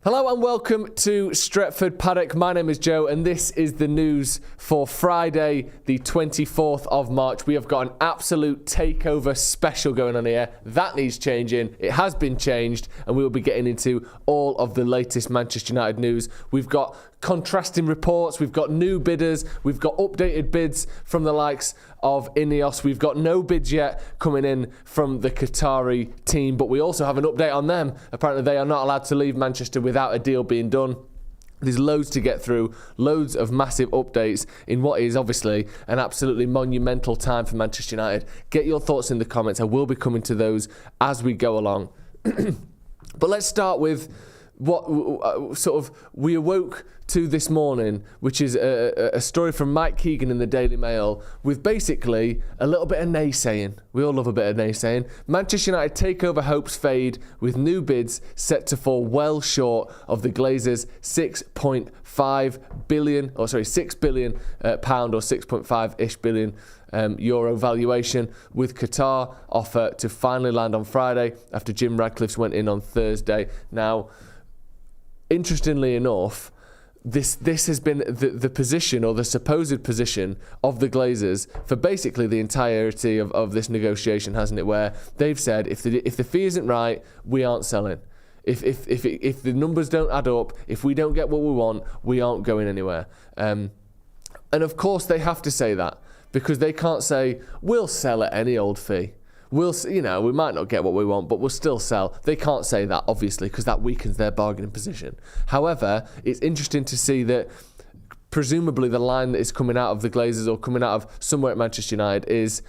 Hello and welcome to Stretford Paddock. My name is Joe and this is the news for Friday, the 24th of March. We have got an absolute takeover special going on here. That needs changing. It has been changed and we will be getting into all of the latest Manchester United news. We've got contrasting reports, we've got new bidders, we've got updated bids from the likes of Ineos. We've got no bids yet coming in from the Qatari team, but we also have an update on them. Apparently they are not allowed to leave Manchester without a deal being done. There's loads to get through, loads of massive updates in what is obviously an absolutely monumental time for Manchester United. Get your thoughts in the comments. I will be coming to those as we go along. But let's start with what we awoke to this morning, which is a story from Mike Keegan in the Daily Mail with basically a little bit of naysaying. We all love a bit of naysaying. Manchester United takeover hopes fade with new bids set to fall well short of the Glazers' 6 billion pound or 6.5-ish billion euro valuation, with Qatar offer to finally land on Friday after Jim Radcliffe's went in on Thursday. Now, interestingly enough, this has been the position or the supposed position of the Glazers for basically the entirety of this negotiation, hasn't it? Where they've said if the fee isn't right, we aren't selling. If the numbers don't add up, if we don't get what we want, we aren't going anywhere. And of course they have to say that because they can't say we'll sell at any old fee. We might not get what we want, but we'll still sell. They can't say that, obviously, because that weakens their bargaining position. However, it's interesting to see that presumably the line that is coming out of the Glazers or coming out of somewhere at Manchester United is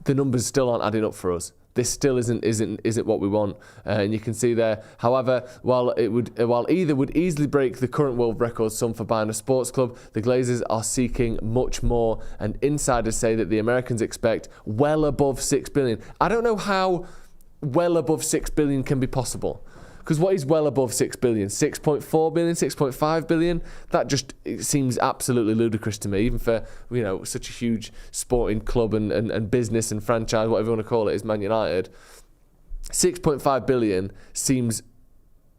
the numbers still aren't adding up for us. This still isn't what we want, and you can see there. However, while either would easily break the current world record sum for buying a sports club, the Glazers are seeking much more, and insiders say that the Americans expect well above 6 billion. I don't know how well above 6 billion can be possible. Because what is well above 6 billion? 6.4 billion, 6.5 billion? That just seems absolutely ludicrous to me, even for such a huge sporting club and business and franchise, whatever you want to call it, is Man United. 6.5 billion seems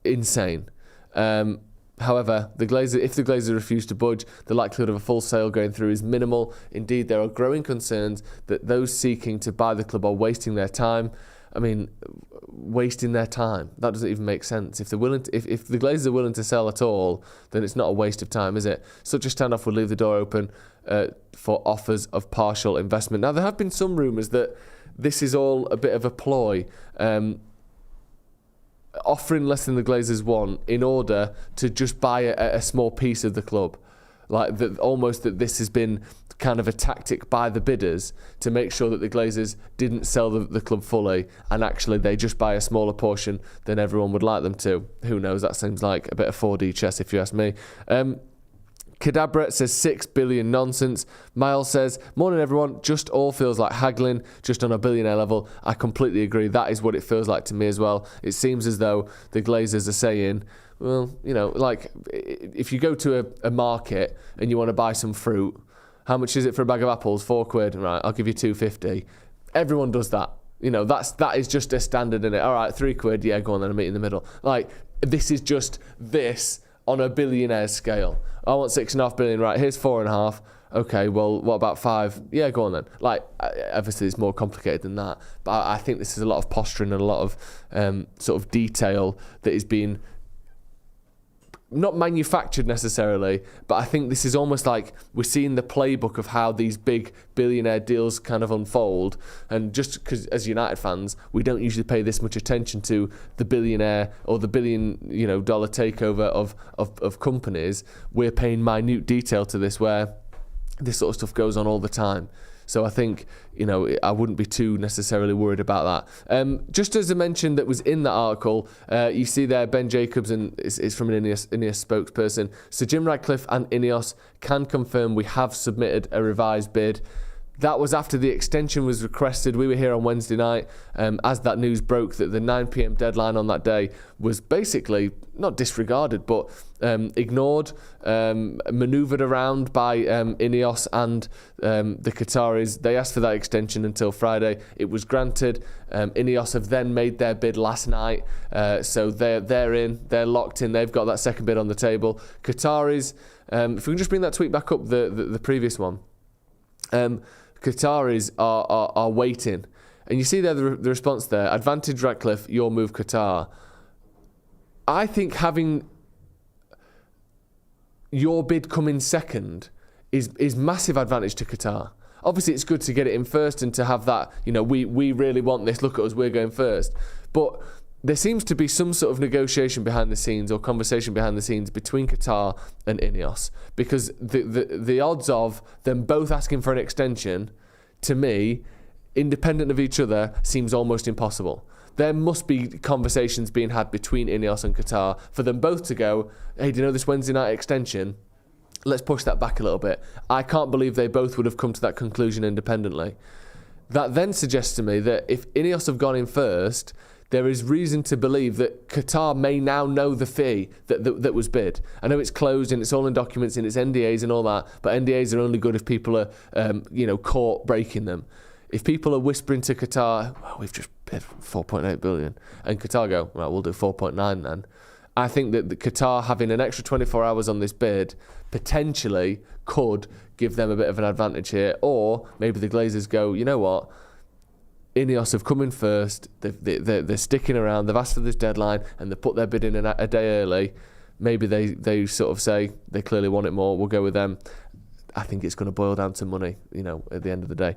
insane. However, if the Glazers refuse to budge, the likelihood of a full sale going through is minimal. Indeed, there are growing concerns that those seeking to buy the club are wasting their time. I mean, wasting their time. That doesn't even make sense. If the Glazers are willing to sell at all, then it's not a waste of time, is it? Such a standoff would leave the door open for offers of partial investment. Now, there have been some rumours that this is all a bit of a ploy, offering less than the Glazers want in order to just buy a small piece of the club. Like that, almost that this has been kind of a tactic by the bidders to make sure that the Glazers didn't sell the club fully, and actually they just buy a smaller portion than everyone would like them to. Who knows? That seems like a bit of 4D chess, if you ask me. Cadabra says 6 billion nonsense. Miles says, morning everyone, just all feels like haggling, just on a billionaire level. I completely agree. That is what it feels like to me as well. It seems as though the Glazers are saying, well, like if you go to a market and you want to buy some fruit, how much is it for a bag of apples? £4. Right, I'll give you £2.50. Everyone does that. That is just a standard in it. All right, £3. Yeah, go on then, I'll meet in the middle. Like, this is just this on a billionaire scale. I want 6.5 billion. Right, here's 4.5. Okay, well, what about 5? Yeah, go on then. Like, obviously it's more complicated than that. But I think this is a lot of posturing and a lot of sort of detail that is being not manufactured necessarily, but I think this is almost like we're seeing the playbook of how these big billionaire deals kind of unfold. And just because as United fans, we don't usually pay this much attention to the billionaire or the billion dollar takeover of companies, we're paying minute detail to this where this sort of stuff goes on all the time. So I think, I wouldn't be too necessarily worried about that. Just as a mention that was in the article, you see there Ben Jacobs, and it's from an Ineos spokesperson. So Jim Radcliffe and Ineos can confirm we have submitted a revised bid. That was after the extension was requested. We were here on Wednesday night as that news broke that the 9 p.m. deadline on that day was basically not disregarded, but ignored, manoeuvred around by Ineos and the Qataris. They asked for that extension until Friday. It was granted. Ineos have then made their bid last night, so they're in. They're locked in. They've got that second bid on the table. Qataris, if we can just bring that tweet back up, the previous one. Qataris are waiting, and you see there the response there. Advantage Ratcliffe, your move Qatar. I think having your bid come in second is massive advantage to Qatar. Obviously, it's good to get it in first and to have that. We really want this. Look at us, we're going first. But there seems to be some sort of negotiation behind the scenes or conversation behind the scenes between Qatar and Ineos, because the odds of them both asking for an extension, to me, independent of each other, seems almost impossible. There must be conversations being had between Ineos and Qatar for them both to go, hey, do you know this Wednesday night extension? Let's push that back a little bit. I can't believe they both would have come to that conclusion independently. That then suggests to me that if Ineos have gone in first, there is reason to believe that Qatar may now know the fee that was bid. I know it's closed and it's all in documents and it's NDAs and all that, but NDAs are only good if people are, caught breaking them. If people are whispering to Qatar, well, we've just bid 4.8 billion, and Qatar go, well, we'll do 4.9 then. I think that the Qatar having an extra 24 hours on this bid potentially could give them a bit of an advantage here, or maybe the Glazers go, you know what? Ineos have come in first, they're sticking around, they've asked for this deadline and they put their bid in a day early. Maybe they sort of say they clearly want it more, we'll go with them. I think it's going to boil down to money, at the end of the day.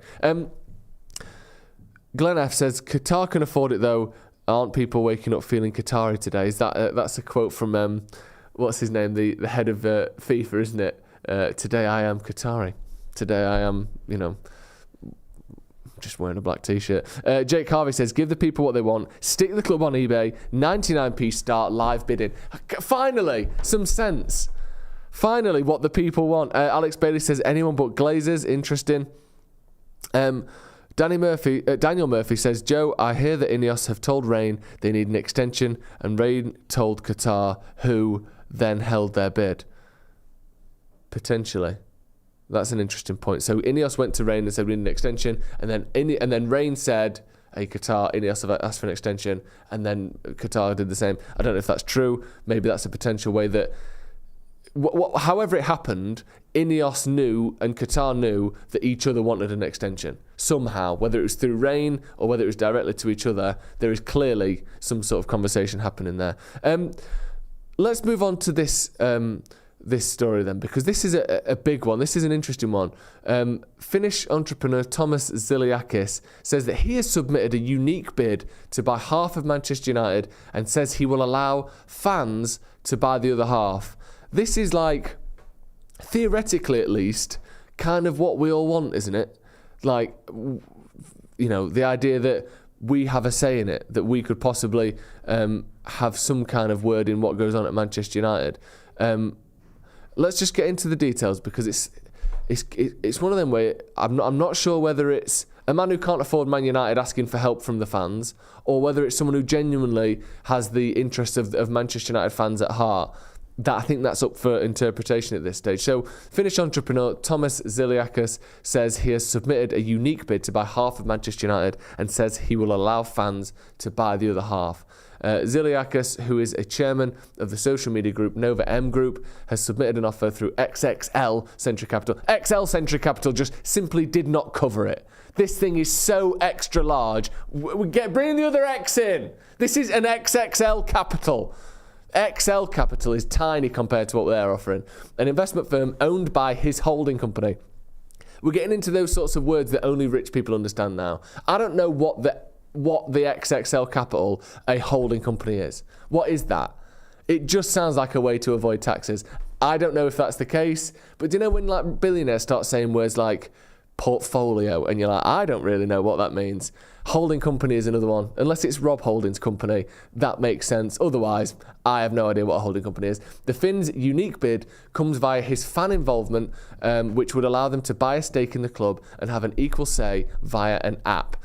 Glenn F says, Qatar can afford it though, aren't people waking up feeling Qatari today? Is that's a quote from, what's his name, the head of FIFA, isn't it? Today I am Qatari. Today I am, just wearing a black t-shirt. Jake Harvey says, give the people what they want, stick the club on eBay, 99p start, live bidding. Finally, some sense. Finally, what the people want. Alex Bailey says, anyone but Glazers, interesting. Daniel Murphy says, Joe, I hear that Ineos have told Rain they need an extension, and Rain told Qatar, who then held their bid. Potentially. That's an interesting point. So Ineos went to Rain and said we need an extension, and then Rain said, hey Qatar, Ineos have asked for an extension, and then Qatar did the same. I don't know if that's true. Maybe that's a potential way that, however it happened, Ineos knew and Qatar knew that each other wanted an extension somehow, whether it was through Rain or whether it was directly to each other. There is clearly some sort of conversation happening there. Let's move on to this story then, because this is a big one. This is an interesting one. Finnish entrepreneur Thomas Zilliacus says that he has submitted a unique bid to buy half of Manchester United and says he will allow fans to buy the other half. This is like, theoretically at least, kind of what we all want, isn't it? Like, the idea that we have a say in it, that we could possibly have some kind of word in what goes on at Manchester United. Let's just get into the details, because it's one of them where I'm not sure whether it's a man who can't afford Man United asking for help from the fans, or whether it's someone who genuinely has the interests of Manchester United fans at heart. I think that's up for interpretation at this stage. So, Finnish entrepreneur Thomas Zilliacus says he has submitted a unique bid to buy half of Manchester United and says he will allow fans to buy the other half. Zilliacus, who is a chairman of the social media group Nova M Group, has submitted an offer through XXL Century Capital. XL Century Capital just simply did not cover it. This thing is so extra large. Bring the other X in. This is an XXL Capital. XL Capital is tiny compared to what they're offering. An investment firm owned by his holding company. We're getting into those sorts of words that only rich people understand now. I don't know what the XXL Capital, a holding company, is. What is that? It just sounds like a way to avoid taxes. I don't know if that's the case, but do you know when like billionaires start saying words like portfolio and you're like, I don't really know what that means. Holding company is another one. Unless it's Rob Holding's company, that makes sense. Otherwise, I have no idea what a holding company is. The Finn's unique bid comes via his fan involvement, which would allow them to buy a stake in the club and have an equal say via an app.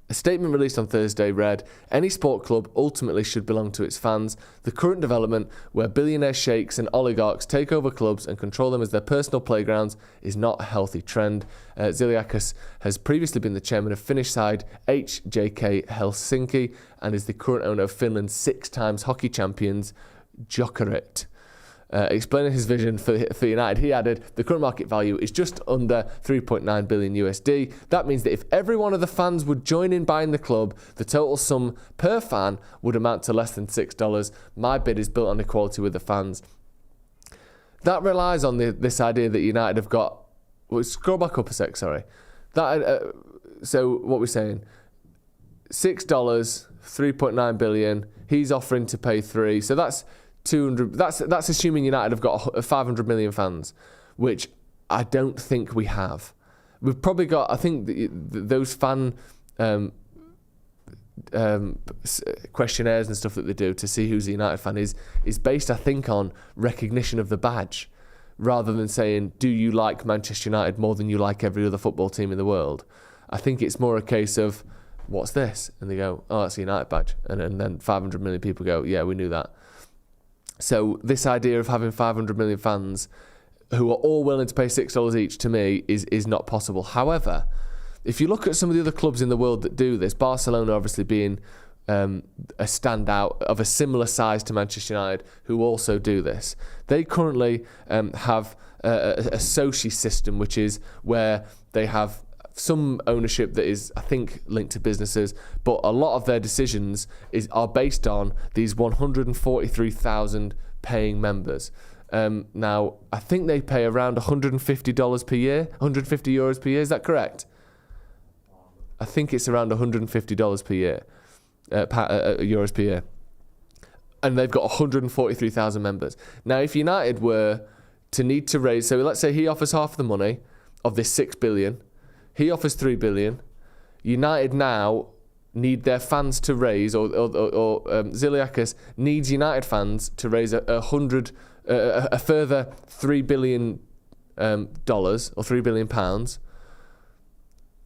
A statement released on Thursday read, "Any sport club ultimately should belong to its fans. The current development, where billionaire sheikhs and oligarchs take over clubs and control them as their personal playgrounds, is not a healthy trend." Zilliacus has previously been the chairman of Finnish side HJK Helsinki and is the current owner of Finland's 6 times hockey champions Jokerit. Explaining his vision for United, he added, "The current market value is just under 3.9 billion USD. That means that if every one of the fans would join in buying the club, the total sum per fan would amount to less than $6. My bid is built on equality with the fans." That relies on this idea that United have got... Well, scroll back up a sec, sorry. So what we're saying, $6, 3.9 billion. He's offering to pay 3. So that's 200. That's assuming United have got 500 million fans, which I don't think we have. We've probably got, I think, those fan questionnaires and stuff that they do to see who's a United fan is based, I think, on recognition of the badge, rather than saying, do you like Manchester United more than you like every other football team in the world? I think it's more a case of, what's this? And they go, oh, it's a United badge. And then 500 million people go, yeah, we knew that. So this idea of having 500 million fans who are all willing to pay $6 each, to me, is not possible. However, if you look at some of the other clubs in the world that do this, Barcelona obviously being a standout of a similar size to Manchester United, who also do this. They currently have a Soci system, which is where they have some ownership that is, I think, linked to businesses, but a lot of their decisions are based on these 143,000 paying members. Now, I think they pay around $150 per year, 150 euros per year. Is that correct? I think it's around $150 per year, euros per year. And they've got 143,000 members. Now, if United were to need to raise, so let's say he offers half the money of this $6 billion, he offers $3 billion. United now need their fans to raise, or Zilliacus needs United fans to raise a further $3 billion dollars or £3 billion pounds.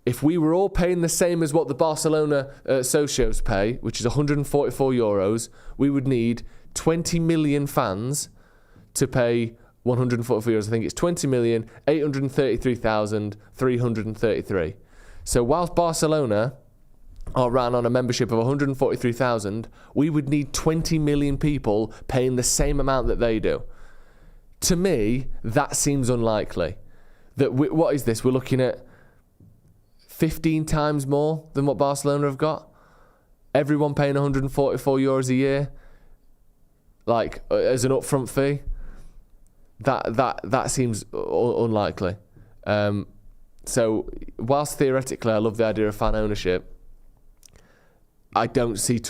If we were all paying the same as what the Barcelona socios pay, which is 144 euros, we would need 20 million fans to pay 144 euros. I think it's 20,833,333. So whilst Barcelona are ran on a membership of 143,000, we would need 20 million people paying the same amount that they do. To me, that seems unlikely. What is this? We're looking at 15 times more than what Barcelona have got. Everyone paying 144 euros a year, like as an upfront fee. That seems unlikely. So whilst theoretically I love the idea of fan ownership, I don't see.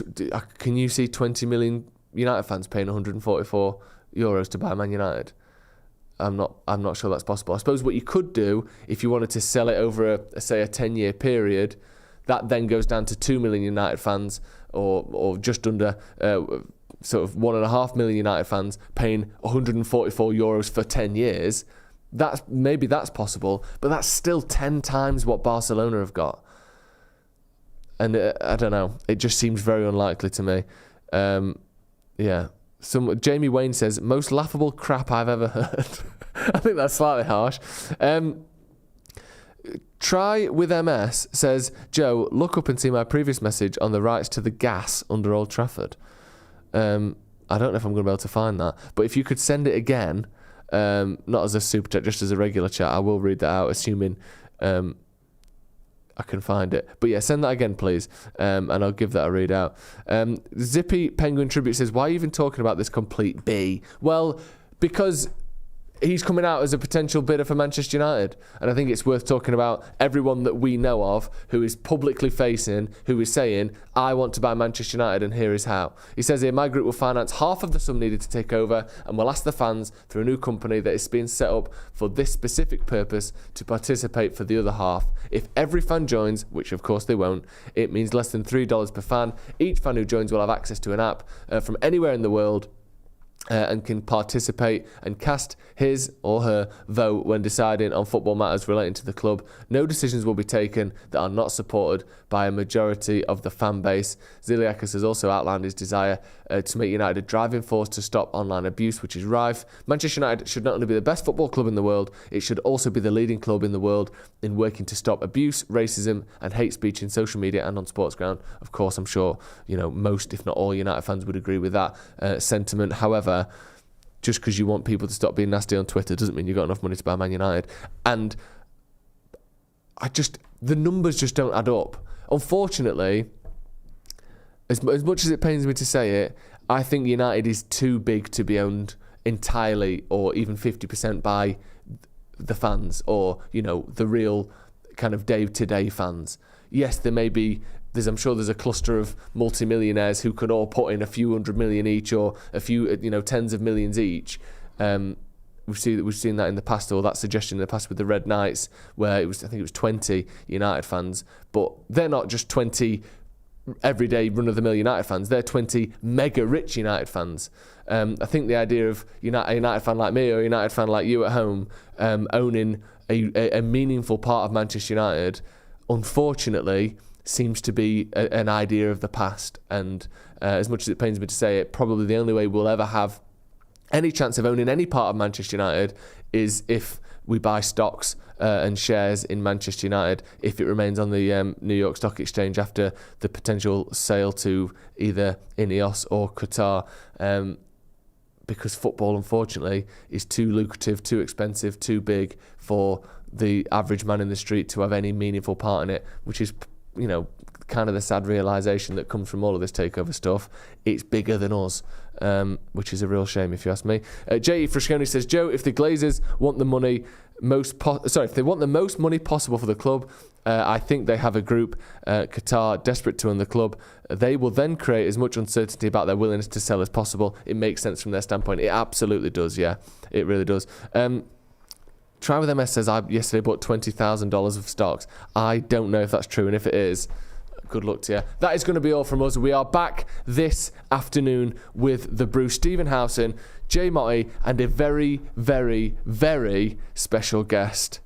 Can you see 20 million United fans paying 144 euros to buy Man United? I'm not sure that's possible. I suppose what you could do, if you wanted to sell it over a 10-year period, that then goes down to 2 million United fans, or just under sort of 1.5 million United fans paying 144 euros for 10 years. Maybe that's possible, but that's still 10 times what Barcelona have got. And I don't know. It just seems very unlikely to me. Yeah. Jamie Wayne says, most laughable crap I've ever heard. I think that's slightly harsh. Try with MS says, Joe, look up and see my previous message on the rights to the gas under Old Trafford. I don't know if I'm going to be able to find that, but if you could send it again, not as a super chat, just as a regular chat, I will read that out, assuming I can find it. But yeah, send that again, please, and I'll give that a read out. Zippy Penguin Tribute says, why are you even talking about this complete B? Well, because he's coming out as a potential bidder for Manchester United. And I think it's worth talking about everyone that we know of who is publicly facing, who is saying, I want to buy Manchester United and here is how. He says here, my group will finance half of the sum needed to take over and will ask the fans through a new company that is being set up for this specific purpose to participate for the other half. If every fan joins, which of course they won't, it means less than $3 per fan. Each fan who joins will have access to an app from anywhere in the world and can participate and cast his or her vote when deciding on football matters relating to the club. No decisions will be taken that are not supported by a majority of the fan base. Zilliacus has also outlined his desire to make United a driving force to stop online abuse, which is rife. Manchester United should not only be the best football club in the world, it should also be the leading club in the world in working to stop abuse, racism and hate speech in social media and on sports ground. Of course, I'm sure most, if not all, United fans would agree with that sentiment. However, just because you want people to stop being nasty on Twitter doesn't mean you've got enough money to buy Man United. And the numbers just don't add up. Unfortunately, as much as it pains me to say it, I think United is too big to be owned entirely or even 50% by the fans or, the real kind of day-to-day fans. Yes, I'm sure there's a cluster of multimillionaires who could all put in a few hundred million each or a few, tens of millions each. We've seen that in the past, or that suggestion in the past with the Red Knights, where I think it was 20 United fans, but they're not just 20 everyday run-of-the-mill United fans, they're 20 mega-rich United fans. I think the idea of a United fan like me or a United fan like you at home owning a meaningful part of Manchester United, unfortunately, seems to be an idea of the past. And as much as it pains me to say it, probably the only way we'll ever have any chance of owning any part of Manchester United is if we buy stocks and shares in Manchester United, if it remains on the New York Stock Exchange after the potential sale to either Ineos or Qatar, because football, unfortunately, is too lucrative, too expensive, too big for the average man in the street to have any meaningful part in it, which is, kind of the sad realisation that comes from all of this takeover stuff. It's bigger than us, which is a real shame if you ask me. J.E. Frasconi says, Joe, if the Glazers want the if they want the most money possible for the club, I think they have a group, Qatar, desperate to own the club. They will then create as much uncertainty about their willingness to sell as possible. It makes sense from their standpoint. It absolutely does, yeah. It really does. Try with MS says, I yesterday bought $20,000 of stocks. I don't know if that's true, and if it is, good luck to you. That is going to be all from us. We are back this afternoon with the Brew, Stephen Howson, Jay Motti, and a very, very, very special guest.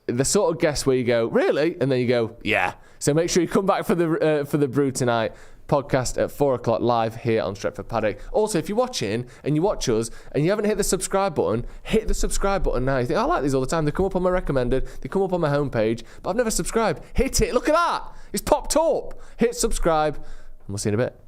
The sort of guest where you go, really? And then you go, yeah. So make sure you come back for the Brew tonight. Podcast at 4:00 live here on Stretford Paddock. Also, if you're watching and you watch us and you haven't hit the subscribe button, hit the subscribe button now. You think, I like these all the time. They come up on my recommended. They come up on my homepage, but I've never subscribed. Hit it. Look at that. It's popped up. Hit subscribe, and we'll see you in a bit.